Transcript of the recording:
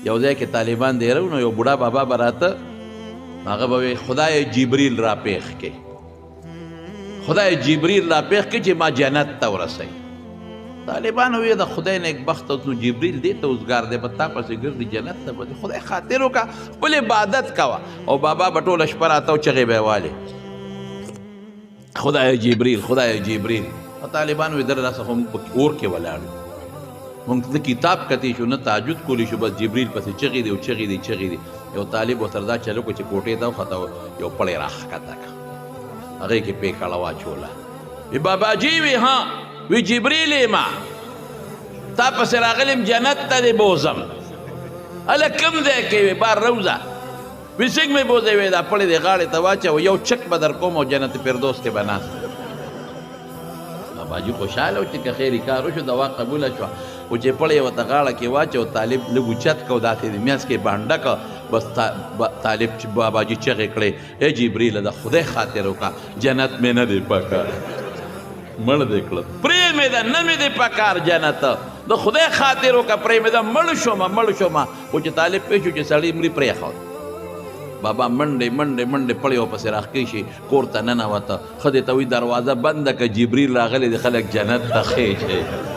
یو ځای کې طالبان دی نو یو بوډا بابا به راته هغه به وی خدای جبریل را پیښ کې خدای جبریل را پیښ کې چې ما جنت ته ورسوي طالبان وی د خدای نیک بخت نو جبریل دی ته اوسګار دی په تا پسې ګرځي جنت ته به خدای خاطر وکړه خپل عبادت کوه او بابا به ټوله شپه راته او چغې به یې والې خدای جبریل خدای جبریل طالبان وی در راسه هم اور کې ولاړ مونږ ته کتاب کتی شو نه تهجد کولی شو بس جبریل پسې چغې دی او چغې دی چغې دی یو طالب ورسره دا چلو کو چې کوټې ته وخته یو پړی راښکته کړه هغې کې پیکړه واچوله وی باباجي وی ها وی جبریل ما تا پسې راغلم جنت ته دې بوزم هله کوم ځای کې وی بار روزه وی څنګه مې بوځې وی دا پړی دې غاړې ته واچوه یو چک به در کوم او جنت فردوس کې به ناست باباجي خوشحاله و چې که خیري کار وشو دوا قبوله شوه خو چې پړی یې ورته غاړه کې واچو طالب لږ اوچت کو داسې د میانځ کې بانډه که بس طالب باباجي چغې کړې ای جبریله د خدای خاطر وکړه جنت مې نه دی پکار مړ دې کړه پرې مې ده نه مې دی پکار جنت د خدای خاطر وکړه پرې مې ده مړ شومه خو چې طالب پوه شو چې سړی مري پرېښود بابا منډې پړې ورپسې راښکې شي کور ته ننوته ښځې ته وایي دروازه بنده که جبریل راغلی د خلک جنت ته خېږي